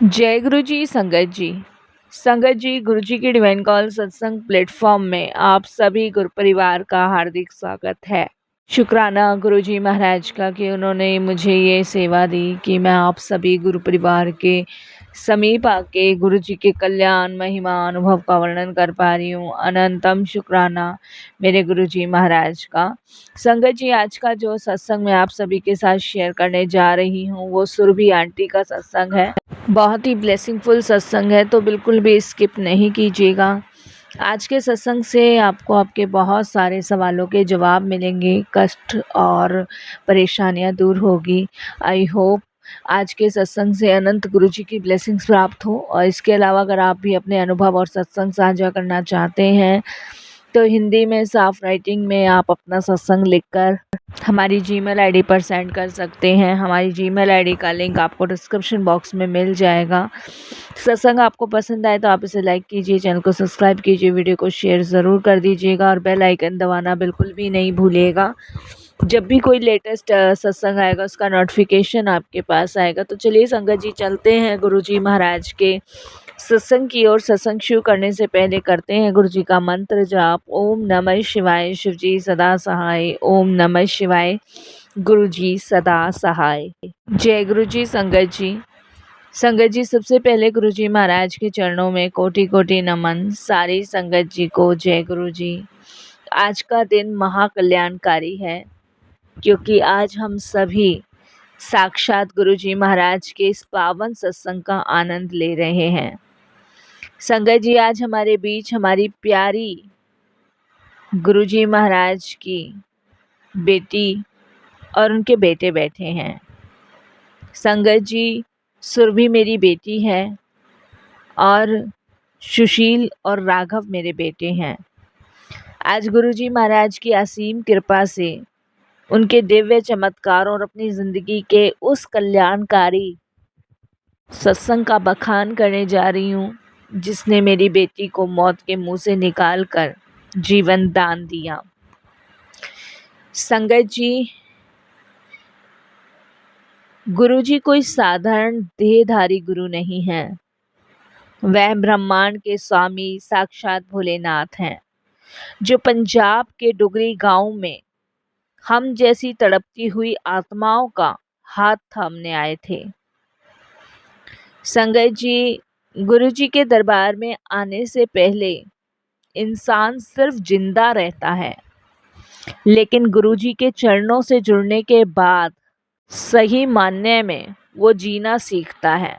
जय गुरु जी। संगत जी गुरु जी की डिवाइन कॉल सत्संग प्लेटफॉर्म में आप सभी गुरु परिवार का हार्दिक स्वागत है। शुक्राना गुरु जी महाराज का कि उन्होंने मुझे ये सेवा दी कि मैं आप सभी गुरु परिवार के समीप आके गुरु जी के कल्याण महिमा अनुभव का वर्णन कर पा रही हूँ। अनंतम शुक्राना मेरे गुरु जी महाराज का। संगत जी, आज का जो सत्संग मैं आप सभी के साथ शेयर करने जा रही हूँ वो सुरभि आंटी का सत्संग है। बहुत ही ब्लेसिंगफुल सत्संग है, तो बिल्कुल भी स्किप नहीं कीजिएगा। आज के सत्संग से आपको आपके बहुत सारे सवालों के जवाब मिलेंगे, कष्ट और परेशानियां दूर होगी। आई होप आज के सत्संग से अनंत गुरु जी की ब्लेसिंग्स प्राप्त हो। और इसके अलावा अगर आप भी अपने अनुभव और सत्संग साझा करना चाहते हैं तो हिंदी में साफ राइटिंग में आप अपना सत्संग लिखकर हमारी जीमेल आईडी पर सेंड कर सकते हैं। हमारी जीमेल आईडी का लिंक आपको डिस्क्रिप्शन बॉक्स में मिल जाएगा। सत्संग आपको पसंद आए तो आप इसे लाइक कीजिए, चैनल को सब्सक्राइब कीजिए, वीडियो को शेयर ज़रूर कर दीजिएगा और बेल आइकन दबाना बिल्कुल भी नहीं भूलिएगा। जब भी कोई लेटेस्ट सत्संग आएगा उसका नोटिफिकेशन आपके पास आएगा। तो चलिए संगत जी, चलते हैं गुरु जी महाराज के सत्संग की ओर। सत्संग शुरू करने से पहले करते हैं गुरु जी का मंत्र जाप। ओम नमः शिवाय, शिव जी सदा सहाय। ओम नमः शिवाय, गुरु जी सदा सहाय। जय गुरु जी। संगत जी, सबसे पहले गुरु जी महाराज के चरणों में कोटि कोटि नमन। सारी संगत जी को जय गुरु जी। आज का दिन महाकल्याणकारी है क्योंकि आज हम सभी साक्षात गुरु जी महाराज के इस पावन सत्संग का आनंद ले रहे हैं। संगत जी, आज हमारे बीच हमारी प्यारी गुरु जी महाराज की बेटी और उनके बेटे बैठे हैं। संगत जी, सुरभि मेरी बेटी है और सुशील और राघव मेरे बेटे हैं। आज गुरु जी महाराज की असीम कृपा से उनके दिव्य चमत्कारों और अपनी ज़िंदगी के उस कल्याणकारी सत्संग का बखान करने जा रही हूँ जिसने मेरी बेटी को मौत के मुंह से निकाल कर जीवन दान दिया। संगत जी, गुरु जी कोई साधारण देहधारी गुरु नहीं है। वह ब्रह्मांड के स्वामी साक्षात भोलेनाथ हैं, जो पंजाब के डुगरी गांव में हम जैसी तड़पती हुई आत्माओं का हाथ थामने आए थे। संगत जी, गुरु जी के दरबार में आने से पहले इंसान सिर्फ जिंदा रहता है, लेकिन गुरु जी के चरणों से जुड़ने के बाद सही मायने में वो जीना सीखता है।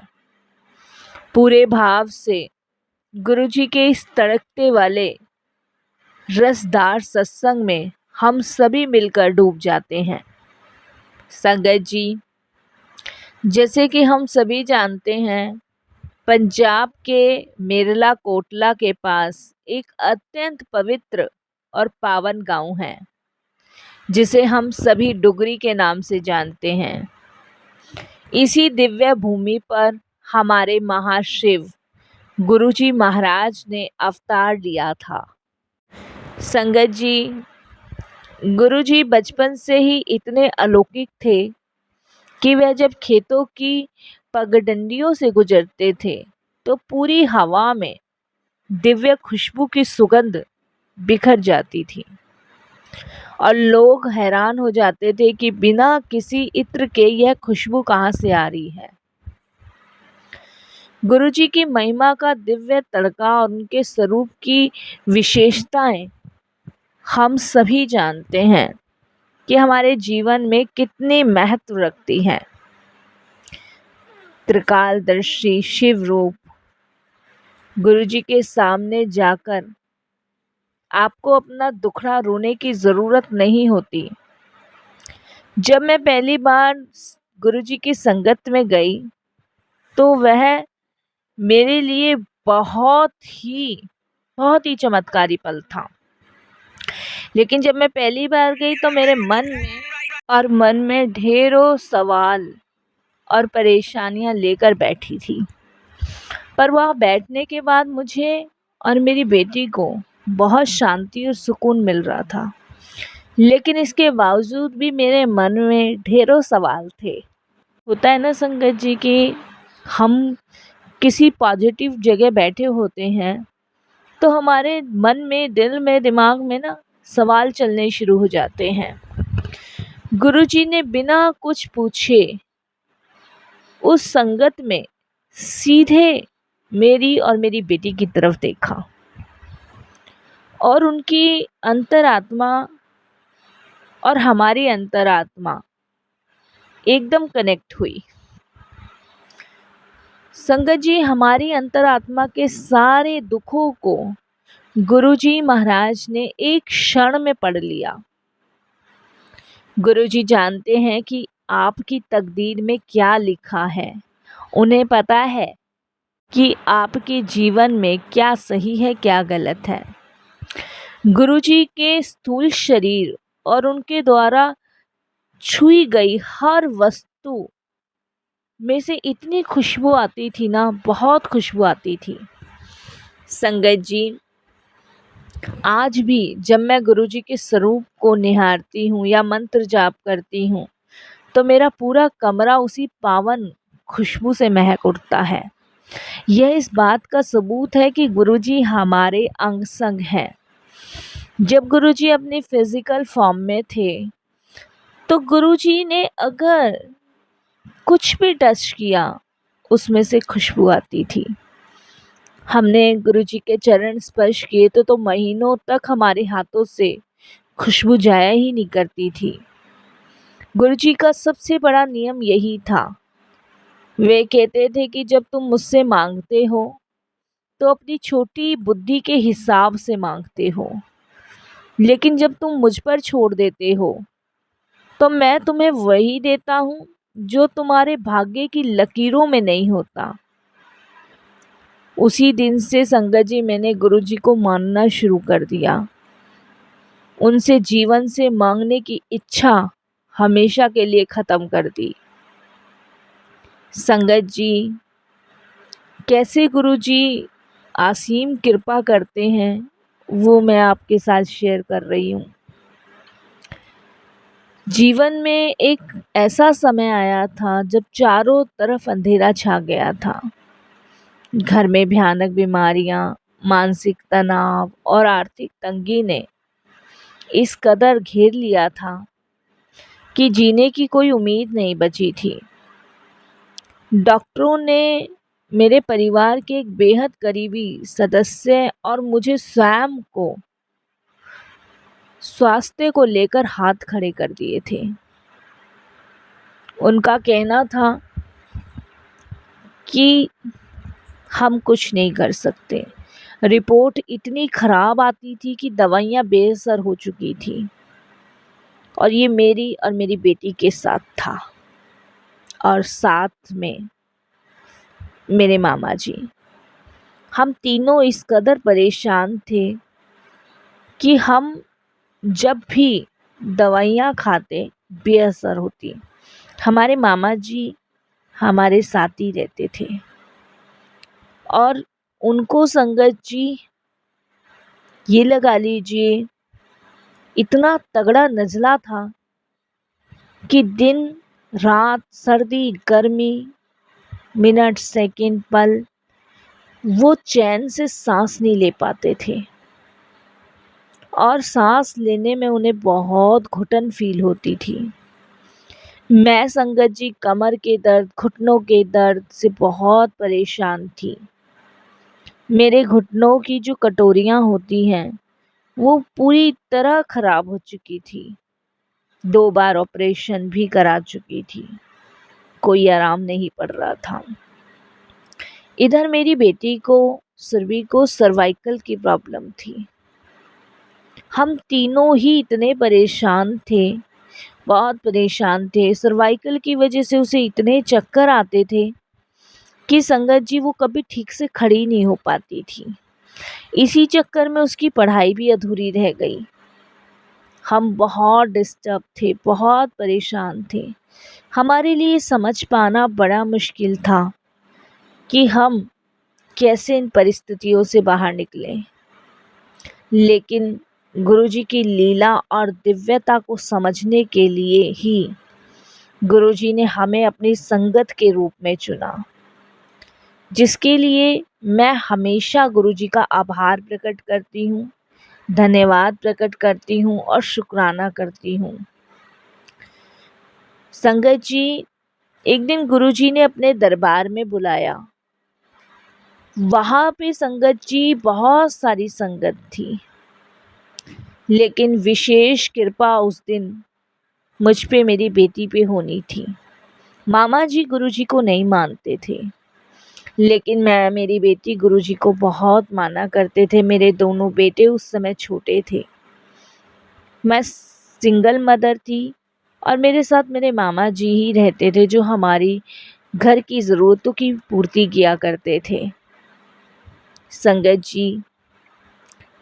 पूरे भाव से गुरु जी के इस तड़कते वाले रसदार सत्संग में हम सभी मिलकर डूब जाते हैं। संगत जी, जैसे कि हम सभी जानते हैं, पंजाब के मेरला कोटला के पास एक अत्यंत पवित्र और पावन गांव है जिसे हम सभी डुगरी के नाम से जानते हैं। इसी दिव्य भूमि पर हमारे महाशिव गुरु जी महाराज ने अवतार लिया था। संगत जी, गुरु जी बचपन से ही इतने अलौकिक थे कि वह जब खेतों की पगडंडियों से गुजरते थे तो पूरी हवा में दिव्य खुशबू की सुगंध बिखर जाती थी और लोग हैरान हो जाते थे कि बिना किसी इत्र के यह खुशबू कहाँ से आ रही है। गुरु जी की महिमा का दिव्य तड़का और उनके स्वरूप की विशेषताएं हम सभी जानते हैं कि हमारे जीवन में कितनी महत्व रखती हैं। त्रिकालदर्शी शिव रूप गुरु जी के सामने जाकर आपको अपना दुखड़ा रोने की ज़रूरत नहीं होती। जब मैं पहली बार गुरु जी की संगत में गई तो वह मेरे लिए बहुत ही चमत्कारी पल था। लेकिन जब मैं पहली बार गई तो मेरे मन में ढेरों सवाल और परेशानियां लेकर बैठी थी। पर वहाँ बैठने के बाद मुझे और मेरी बेटी को बहुत शांति और सुकून मिल रहा था। लेकिन इसके बावजूद भी मेरे मन में ढेरों सवाल थे। होता है ना संगत जी कि हम किसी पॉजिटिव जगह बैठे होते हैं तो हमारे मन में, दिल में, दिमाग में ना सवाल चलने शुरू हो जाते हैं। गुरुजी ने बिना कुछ पूछे उस संगत में सीधे मेरी और मेरी बेटी की तरफ देखा और उनकी अंतरात्मा और हमारी अंतरात्मा एकदम कनेक्ट हुई। संगत जी, हमारी अंतरात्मा के सारे दुखों को गुरुजी महाराज ने एक क्षण में पढ़ लिया। गुरुजी जानते हैं कि आपकी तकदीर में क्या लिखा है। उन्हें पता है कि आपके जीवन में क्या सही है, क्या गलत है। गुरुजी के स्थूल शरीर और उनके द्वारा छुई गई हर वस्तु में से इतनी खुशबू आती थी ना, बहुत खुशबू आती थी। संगत जी, आज भी जब मैं गुरुजी के स्वरूप को निहारती हूँ या मंत्र जाप करती हूँ तो मेरा पूरा कमरा उसी पावन खुशबू से महक उठता है। यह इस बात का सबूत है कि गुरुजी हमारे अंग संग हैं। जब गुरुजी अपने फिजिकल फॉर्म में थे तो गुरुजी ने अगर कुछ भी टच किया उसमें से खुशबू आती थी। हमने गुरुजी के चरण स्पर्श किए तो महीनों तक हमारे हाथों से खुशबू जाया ही नहीं करती थी। गुरुजी का सबसे बड़ा नियम यही था। वे कहते थे कि जब तुम मुझसे मांगते हो तो अपनी छोटी बुद्धि के हिसाब से मांगते हो, लेकिन जब तुम मुझ पर छोड़ देते हो तो मैं तुम्हें वही देता हूँ जो तुम्हारे भाग्य की लकीरों में नहीं होता। उसी दिन से संगत जी मैंने गुरुजी को मानना शुरू कर दिया। उनसे जीवन से मांगने की इच्छा हमेशा के लिए ख़त्म कर दी। संगत जी, कैसे गुरुजी असीम कृपा करते हैं वो मैं आपके साथ शेयर कर रही हूँ। जीवन में एक ऐसा समय आया था जब चारों तरफ अंधेरा छा गया था। घर में भयानक बीमारियां, मानसिक तनाव और आर्थिक तंगी ने इस कदर घेर लिया था कि जीने की कोई उम्मीद नहीं बची थी। डॉक्टरों ने मेरे परिवार के एक बेहद करीबी सदस्य और मुझे स्वयं को स्वास्थ्य को लेकर हाथ खड़े कर दिए थे। उनका कहना था कि हम कुछ नहीं कर सकते। रिपोर्ट इतनी खराब आती थी कि दवाइयाँ बेअसर हो चुकी थी और ये मेरी और मेरी बेटी के साथ था और साथ में मेरे मामा जी। हम तीनों इस कदर परेशान थे कि हम जब भी दवाइयाँ खाते बेअसर होती। हमारे मामा जी हमारे साथ ही रहते थे और उनको संगत जी ये लगा लीजिए इतना तगड़ा नज़ला था कि दिन रात, सर्दी गर्मी, मिनट सेकंड पल वो चैन से सांस नहीं ले पाते थे और सांस लेने में उन्हें बहुत घुटन फील होती थी। मैं संगत जी कमर के दर्द, घुटनों के दर्द से बहुत परेशान थी। मेरे घुटनों की जो कटोरियाँ होती हैं वो पूरी तरह ख़राब हो चुकी थी। 2 बार ऑपरेशन भी करा चुकी थी। कोई आराम नहीं पड़ रहा था। इधर मेरी बेटी को, सुरभि को सर्वाइकल की प्रॉब्लम थी। हम तीनों ही इतने परेशान थे, बहुत परेशान थे। सर्वाइकल की वजह से उसे इतने चक्कर आते थे कि संगत जी वो कभी ठीक से खड़ी नहीं हो पाती थी। इसी चक्कर में उसकी पढ़ाई भी अधूरी रह गई। हम बहुत डिस्टर्ब थे, बहुत परेशान थे। हमारे लिए समझ पाना बड़ा मुश्किल था कि हम कैसे इन परिस्थितियों से बाहर निकलें। लेकिन गुरुजी की लीला और दिव्यता को समझने के लिए ही गुरुजी ने हमें अपनी संगत के रूप में चुना। जिसके लिए मैं हमेशा गुरुजी का आभार प्रकट करती हूँ, धन्यवाद प्रकट करती हूँ और शुक्राना करती हूँ। संगत जी, एक दिन गुरुजी ने अपने दरबार में बुलाया। वहाँ पे संगत जी बहुत सारी संगत थी, लेकिन विशेष कृपा उस दिन मुझ पे मेरी बेटी पे होनी थी। मामा जी गुरुजी को नहीं मानते थे, लेकिन मैं मेरी बेटी गुरुजी को बहुत माना करते थे। मेरे दोनों बेटे उस समय छोटे थे। मैं सिंगल मदर थी और मेरे साथ मेरे मामा जी ही रहते थे, जो हमारी घर की ज़रूरतों की पूर्ति किया करते थे। संगत जी,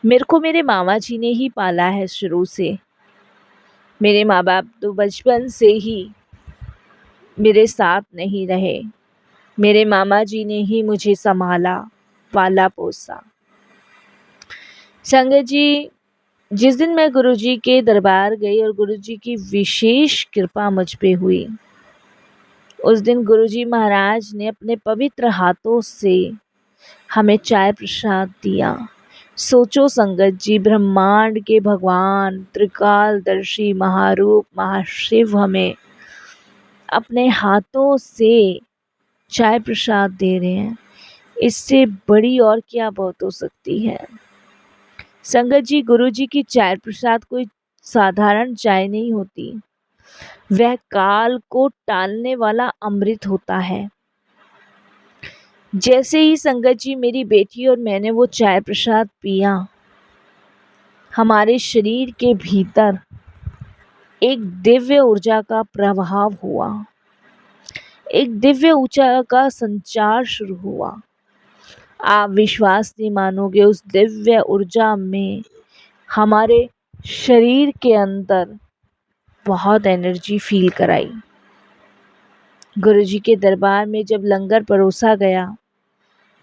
मेरे को मेरे मामा जी ने ही पाला है शुरू से। मेरे माँ बाप तो बचपन से ही मेरे साथ नहीं रहे। मेरे मामा जी ने ही मुझे संभाला, पाला पोसा। संगत जी, जिस दिन मैं गुरुजी के दरबार गई और गुरुजी की विशेष कृपा मुझ पे हुई, उस दिन गुरुजी महाराज ने अपने पवित्र हाथों से हमें चाय प्रसाद दिया। सोचो संगत जी, ब्रह्मांड के भगवान त्रिकालदर्शी महारूप महाशिव हमें अपने हाथों से चाय प्रसाद दे रहे हैं। इससे बड़ी और क्या बात हो सकती है। संगत जी, गुरुजी की चाय प्रसाद कोई साधारण चाय नहीं होती, वह काल को टालने वाला अमृत होता है। जैसे ही संगत जी मेरी बेटी और मैंने वो चाय प्रसाद पिया, हमारे शरीर के भीतर एक दिव्य ऊर्जा का प्रभाव हुआ, एक दिव्य ऊर्जा का संचार शुरू हुआ। आप विश्वास नहीं मानोगे, उस दिव्य ऊर्जा में हमारे शरीर के अंदर बहुत एनर्जी फील कराई। गुरुजी के दरबार में जब लंगर परोसा गया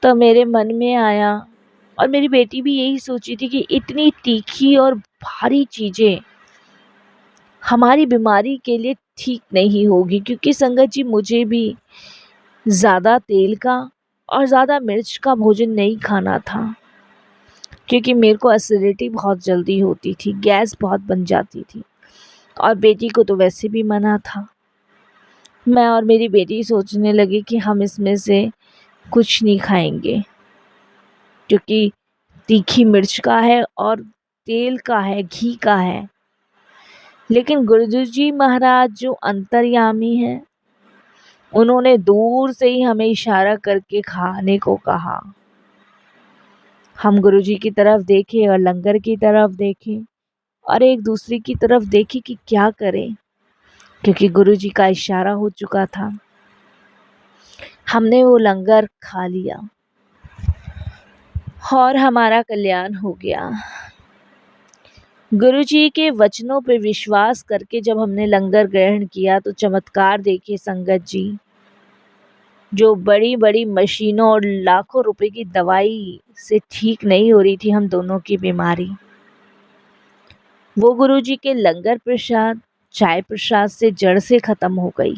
तो मेरे मन में आया, और मेरी बेटी भी यही सोची थी, कि इतनी तीखी और भारी चीज़ें हमारी बीमारी के लिए ठीक नहीं होगी। क्योंकि संगत जी, मुझे भी ज़्यादा तेल का और ज़्यादा मिर्च का भोजन नहीं खाना था, क्योंकि मेरे को एसिडिटी बहुत जल्दी होती थी, गैस बहुत बन जाती थी, और बेटी को तो वैसे भी मना था। मैं और मेरी बेटी सोचने लगी कि हम इसमें से कुछ नहीं खाएंगे, क्योंकि तीखी मिर्च का है और तेल का है, घी का है। लेकिन गुरुजी महाराज जो अंतर्यामी हैं, उन्होंने दूर से ही हमें इशारा करके खाने को कहा। हम गुरुजी की तरफ देखे और लंगर की तरफ देखे और एक दूसरे की तरफ देखे कि क्या करें, क्योंकि गुरुजी का इशारा हो चुका था। हमने वो लंगर खा लिया और हमारा कल्याण हो गया। गुरुजी के वचनों पर विश्वास करके जब हमने लंगर ग्रहण किया तो चमत्कार देखिए संगत जी। जो बड़ी बड़ी मशीनों और लाखों रुपए की दवाई से ठीक नहीं हो रही थी हम दोनों की बीमारी, वो गुरुजी के लंगर प्रसाद, चाय प्रसाद से जड़ से खत्म हो गई।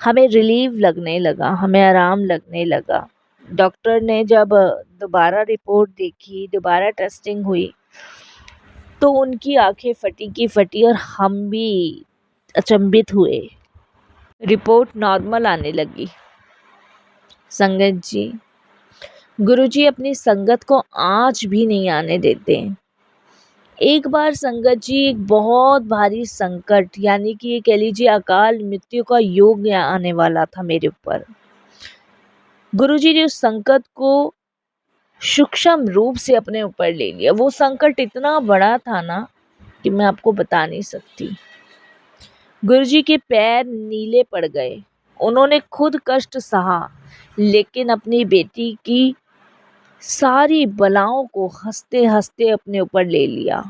हमें रिलीफ लगने लगा, हमें आराम लगने लगा। डॉक्टर ने जब दोबारा रिपोर्ट देखी, दोबारा टेस्टिंग हुई, तो उनकी आंखें फटी की फटी और हम भी अचंभित हुए। रिपोर्ट नॉर्मल आने लगी। संगत जी, गुरुजी अपनी संगत को आज भी नहीं आने देते। एक बार संगत जी, एक बहुत भारी संकट, यानी कि ये कह लीजिए अकाल मृत्यु का योग आने वाला था मेरे ऊपर। गुरुजी ने उस संकट को सूक्ष्म रूप से अपने ऊपर ले लिया। वो संकट इतना बड़ा था ना कि मैं आपको बता नहीं सकती। गुरुजी के पैर नीले पड़ गए। उन्होंने खुद कष्ट सहा, लेकिन अपनी बेटी की सारी बलाओं को हंसते हंसते अपने ऊपर ले लिया।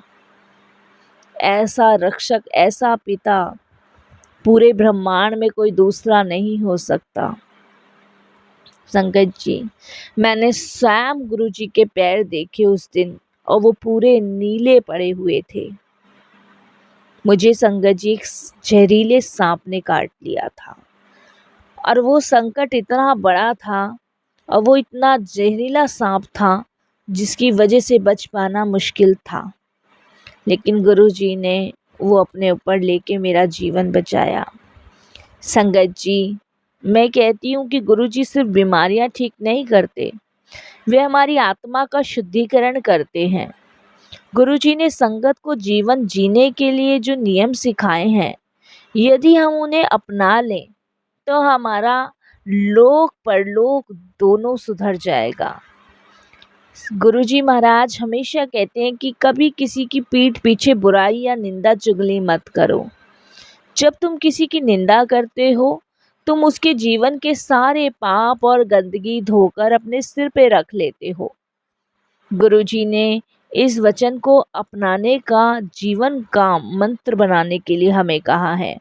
ऐसा रक्षक, ऐसा पिता पूरे ब्रह्मांड में कोई दूसरा नहीं हो सकता। संगत जी, मैंने स्वयं गुरुजी के पैर देखे उस दिन, और वो पूरे नीले पड़े हुए थे। मुझे संगत जी एक जहरीले सांप ने काट लिया था, और वो संकट इतना बड़ा था और वो इतना जहरीला सांप था जिसकी वजह से बच पाना मुश्किल था। लेकिन गुरुजी ने वो अपने ऊपर लेके मेरा जीवन बचाया। संगत जी, मैं कहती हूँ कि गुरुजी सिर्फ बीमारियाँ ठीक नहीं करते, वे हमारी आत्मा का शुद्धिकरण करते हैं। गुरुजी ने संगत को जीवन जीने के लिए जो नियम सिखाए हैं, यदि हम उन्हें अपना लें तो हमारा लोक परलोक दोनों सुधर जाएगा। गुरुजी महाराज हमेशा कहते हैं कि कभी किसी की पीठ पीछे बुराई या निंदा चुगली मत करो। जब तुम किसी की निंदा करते हो, तुम उसके जीवन के सारे पाप और गंदगी धोकर अपने सिर पे रख लेते हो। गुरुजी ने इस वचन को अपनाने का जीवन का मंत्र बनाने के लिए हमें कहा है।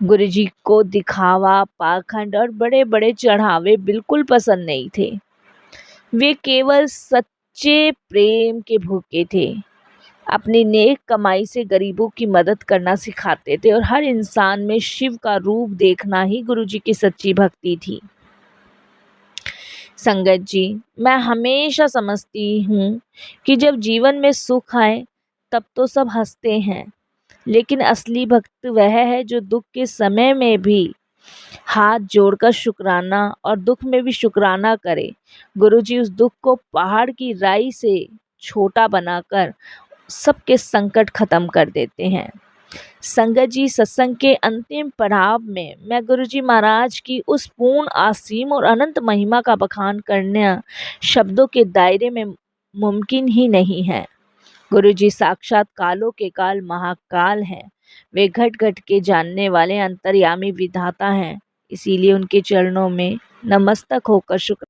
गुरुजी को दिखावा, पाखंड और बड़े बड़े चढ़ावे बिल्कुल पसंद नहीं थे। वे केवल सच्चे प्रेम के भूखे थे। अपनी नेक कमाई से गरीबों की मदद करना सिखाते थे और हर इंसान में शिव का रूप देखना ही गुरुजी की सच्ची भक्ति थी। संगत जी, मैं हमेशा समझती हूँ कि जब जीवन में सुख आए तब तो सब हंसते हैं, लेकिन असली भक्त वह है जो दुख के समय में भी हाथ जोड़कर शुक्राना और दुख में भी शुक्राना करे। गुरुजी उस दुख को पहाड़ की राई से छोटा बनाकर सबके संकट खत्म कर देते हैं। संगत जी, सत्संग के अंतिम पड़ाव में मैं गुरुजी महाराज की उस पूर्ण, असीम और अनंत महिमा का बखान करना शब्दों के दायरे में मुमकिन ही नहीं है। गुरुजी साक्षात कालों के काल महाकाल हैं। वे घट घट के जानने वाले अंतर्यामी विधाता हैं। इसीलिए उनके चरणों में नमस्तक होकर शुक्र